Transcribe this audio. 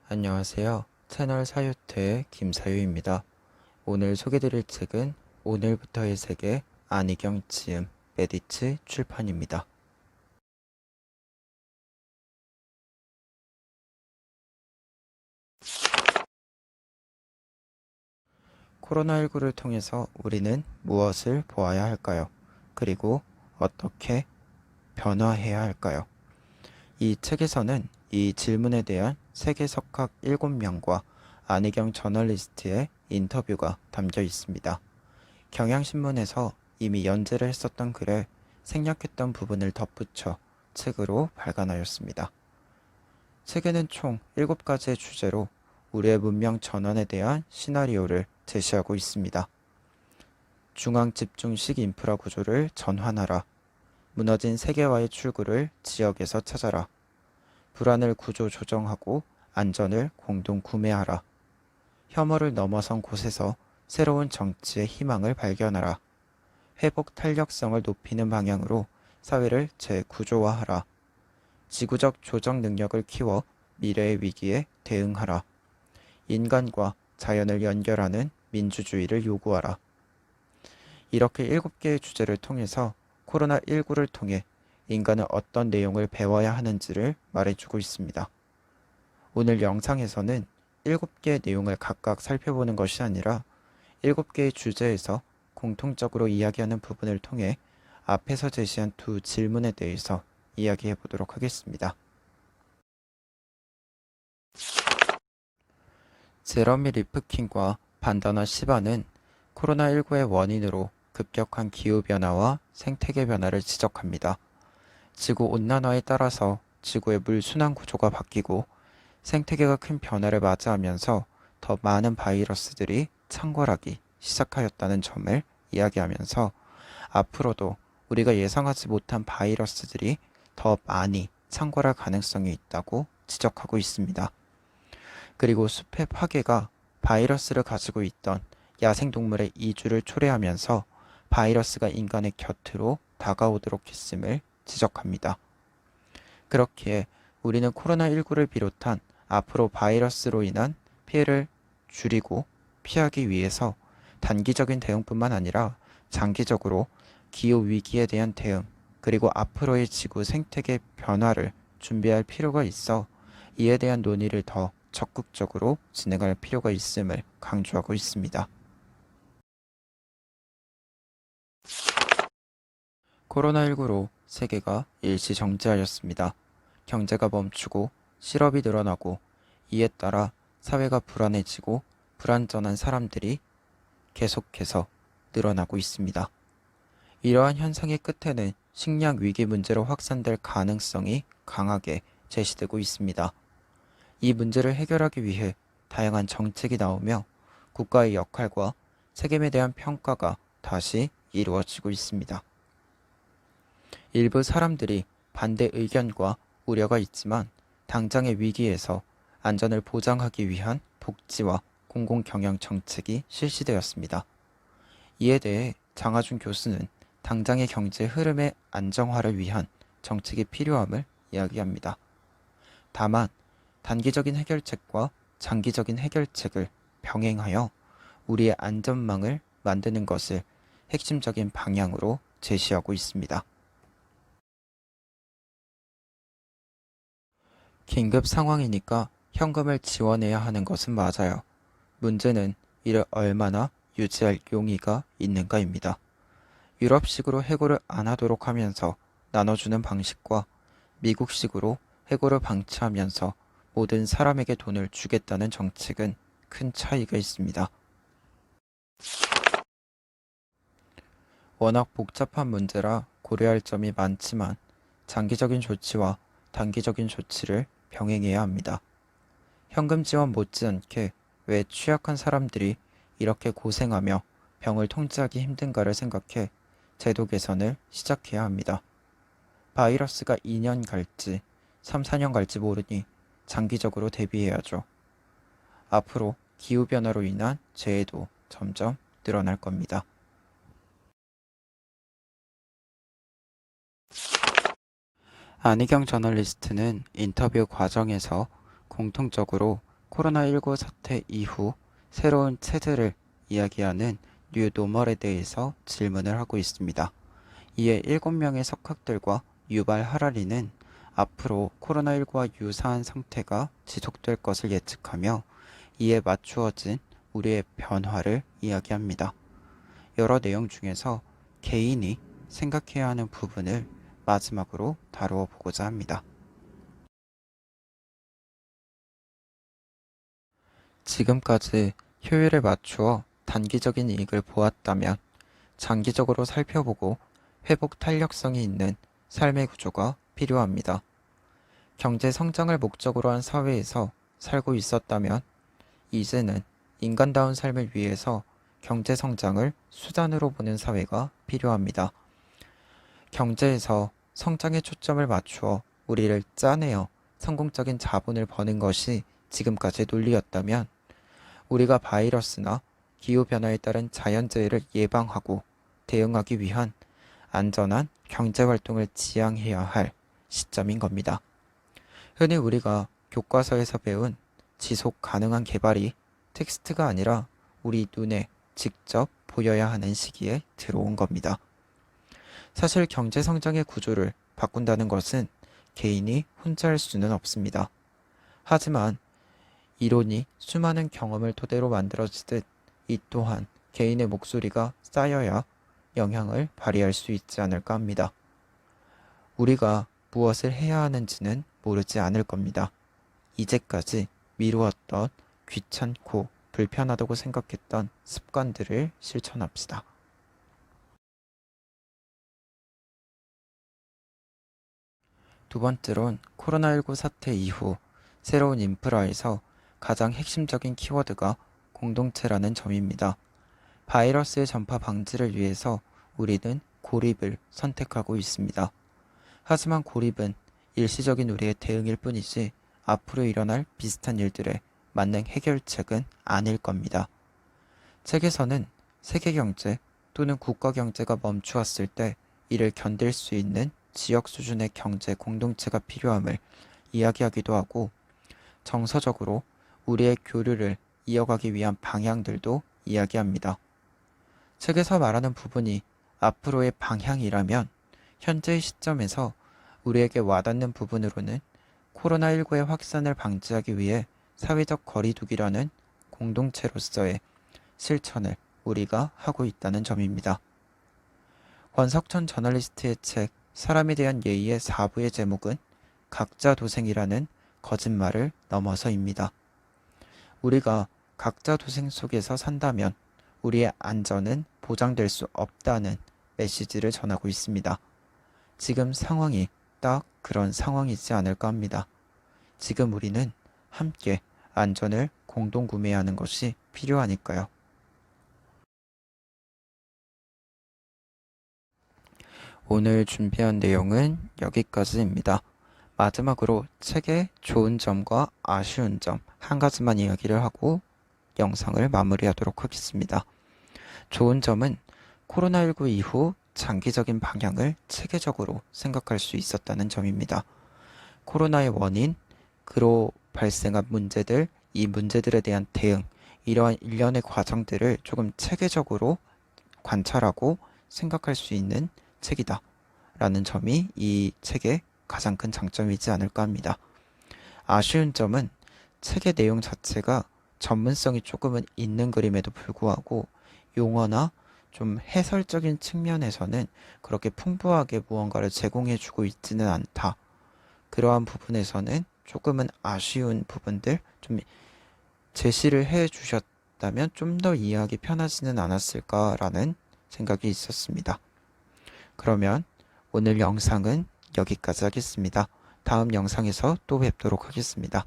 안녕하세요. 채널 사유태의 김사유입니다. 오늘 소개드릴 책은 오늘부터의 세계 안희경 지음 메디츠 출판입니다. 코로나19를 통해서 우리는 무엇을 보아야 할까요? 그리고 어떻게 변화해야 할까요? 이 책에서는 이 질문에 대한 세계 석학 7명과 안희경 저널리스트의 인터뷰가 담겨 있습니다. 경향신문에서 이미 연재를 했었던 글에 생략했던 부분을 덧붙여 책으로 발간하였습니다. 책에는 총 7가지의 주제로 우리의 문명 전환에 대한 시나리오를 제시하고 있습니다. 중앙 집중식 인프라 구조를 전환하라. 무너진 세계화의 출구를 지역에서 찾아라. 불안을 구조 조정하고 안전을 공동 구매하라. 혐오를 넘어선 곳에서 새로운 정치의 희망을 발견하라. 회복 탄력성을 높이는 방향으로 사회를 재구조화하라. 지구적 조정 능력을 키워 미래의 위기에 대응하라. 인간과 자연을 연결하는 민주주의를 요구하라. 이렇게 7개의 주제를 통해서 코로나19를 통해 인간은 어떤 내용을 배워야 하는지를 말해주고 있습니다. 오늘 영상에서는 7개의 내용을 각각 살펴보는 것이 아니라 7개의 주제에서 공통적으로 이야기하는 부분을 통해 앞에서 제시한 두 질문에 대해서 이야기해 보도록 하겠습니다. 제러미 리프킨과 반다나 시바는 코로나19의 원인으로 급격한 기후변화와 생태계 변화를 지적합니다. 지구 온난화에 따라서 지구의 물 순환 구조가 바뀌고 생태계가 큰 변화를 맞이하면서 더 많은 바이러스들이 창궐하기 시작하였다는 점을 이야기하면서 앞으로도 우리가 예상하지 못한 바이러스들이 더 많이 창궐할 가능성이 있다고 지적하고 있습니다. 그리고 숲의 파괴가 바이러스를 가지고 있던 야생동물의 이주를 초래하면서 바이러스가 인간의 곁으로 다가오도록 했음을 지적합니다. 그렇기에 우리는 코로나19를 비롯한 앞으로 바이러스로 인한 피해를 줄이고 피하기 위해서 단기적인 대응뿐만 아니라 장기적으로 기후위기에 대한 대응, 그리고 앞으로의 지구 생태계 변화를 준비할 필요가 있어 이에 대한 논의를 더 적극적으로 진행할 필요가 있음을 강조하고 있습니다. 코로나19로 세계가 일시 정지하였습니다. 경제가 멈추고 실업이 늘어나고 이에 따라 사회가 불안해지고 불안전한 사람들이 계속해서 늘어나고 있습니다. 이러한 현상의 끝에는 식량 위기 문제로 확산될 가능성이 강하게 제시되고 있습니다. 이 문제를 해결하기 위해 다양한 정책이 나오며 국가의 역할과 책임에 대한 평가가 다시 이루어지고 있습니다. 일부 사람들이 반대 의견과 우려가 있지만 당장의 위기에서 안전을 보장하기 위한 복지와 공공경영 정책이 실시되었습니다. 이에 대해 장하준 교수는 당장의 경제 흐름의 안정화를 위한 정책이 필요함을 이야기합니다. 다만 단기적인 해결책과 장기적인 해결책을 병행하여 우리의 안전망을 만드는 것을 핵심적인 방향으로 제시하고 있습니다. 긴급 상황이니까 현금을 지원해야 하는 것은 맞아요. 문제는 이를 얼마나 유지할 용의가 있는가입니다. 유럽식으로 해고를 안 하도록 하면서 나눠주는 방식과 미국식으로 해고를 방치하면서 모든 사람에게 돈을 주겠다는 정책은 큰 차이가 있습니다. 워낙 복잡한 문제라 고려할 점이 많지만 장기적인 조치와 단기적인 조치를 병행해야 합니다. 현금 지원 못지않게 왜 취약한 사람들이 이렇게 고생하며 병을 통제하기 힘든가를 생각해 제도 개선을 시작해야 합니다. 바이러스가 2년 갈지 3, 4년 갈지 모르니 장기적으로 대비해야죠. 앞으로 기후변화로 인한 재해도 점점 늘어날 겁니다. 안희경 저널리스트는 인터뷰 과정에서 공통적으로 코로나19 사태 이후 새로운 체제를 이야기하는 뉴 노멀에 대해서 질문을 하고 있습니다. 이에 7명의 석학들과 유발 하라리는 앞으로 코로나19와 유사한 상태가 지속될 것을 예측하며 이에 맞추어진 우리의 변화를 이야기합니다. 여러 내용 중에서 개인이 생각해야 하는 부분을 마지막으로 다루어 보고자 합니다. 지금까지 효율에 맞추어 단기적인 이익을 보았다면 장기적으로 살펴보고 회복 탄력성이 있는 삶의 구조가 필요합니다. 경제 성장을 목적으로 한 사회에서 살고 있었다면 이제는 인간다운 삶을 위해서 경제 성장을 수단으로 보는 사회가 필요합니다. 경제에서 성장에 초점을 맞추어 우리를 짜내어 성공적인 자본을 버는 것이 지금까지의 논리였다면 우리가 바이러스나 기후변화에 따른 자연재해를 예방하고 대응하기 위한 안전한 경제활동을 지향해야 할 시점인 겁니다. 흔히 우리가 교과서에서 배운 지속 가능한 개발이 텍스트가 아니라 우리 눈에 직접 보여야 하는 시기에 들어온 겁니다. 사실 경제성장의 구조를 바꾼다는 것은 개인이 혼자 할 수는 없습니다. 하지만 이론이 수많은 경험을 토대로 만들어지듯 이 또한 개인의 목소리가 쌓여야 영향을 발휘할 수 있지 않을까 합니다. 우리가 무엇을 해야 하는지는 모르지 않을 겁니다. 이제까지 미루었던 귀찮고 불편하다고 생각했던 습관들을 실천합시다. 두 번째론 코로나19 사태 이후 새로운 인프라에서 가장 핵심적인 키워드가 공동체라는 점입니다. 바이러스의 전파 방지를 위해서 우리는 고립을 선택하고 있습니다. 하지만 고립은 일시적인 우리의 대응일 뿐이지 앞으로 일어날 비슷한 일들의 만능 해결책은 아닐 겁니다. 책에서는 세계 경제 또는 국가 경제가 멈추었을 때 이를 견딜 수 있는 지역 수준의 경제 공동체가 필요함을 이야기하기도 하고 정서적으로 우리의 교류를 이어가기 위한 방향들도 이야기합니다. 책에서 말하는 부분이 앞으로의 방향이라면 현재의 시점에서 우리에게 와닿는 부분으로는 코로나19의 확산을 방지하기 위해 사회적 거리두기라는 공동체로서의 실천을 우리가 하고 있다는 점입니다. 권석천 저널리스트의 책 사람에 대한 예의의 4부의 제목은 각자 도생이라는 거짓말을 넘어서입니다. 우리가 각자 도생 속에서 산다면 우리의 안전은 보장될 수 없다는 메시지를 전하고 있습니다. 지금 상황이 딱 그런 상황이지 않을까 합니다. 지금 우리는 함께 안전을 공동 구매하는 것이 필요하니까요. 오늘 준비한 내용은 여기까지입니다. 마지막으로 책의 좋은 점과 아쉬운 점 한 가지만 이야기를 하고 영상을 마무리하도록 하겠습니다. 좋은 점은 코로나19 이후 장기적인 방향을 체계적으로 생각할 수 있었다는 점입니다. 코로나의 원인, 그로 발생한 문제들, 이 문제들에 대한 대응, 이러한 일련의 과정들을 조금 체계적으로 관찰하고 생각할 수 있는 책이다 라는 점이 이 책의 가장 큰 장점이지 않을까 합니다. 아쉬운 점은 책의 내용 자체가 전문성이 조금은 있는 그림에도 불구하고 용어나 좀 해설적인 측면에서는 그렇게 풍부하게 무언가를 제공해주고 있지는 않다. 그러한 부분에서는 조금은 아쉬운 부분들 좀 제시를 해주셨다면 좀 더 이해하기 편하지는 않았을까라는 생각이 있었습니다. 그러면 오늘 영상은 여기까지 하겠습니다. 다음 영상에서 또 뵙도록 하겠습니다.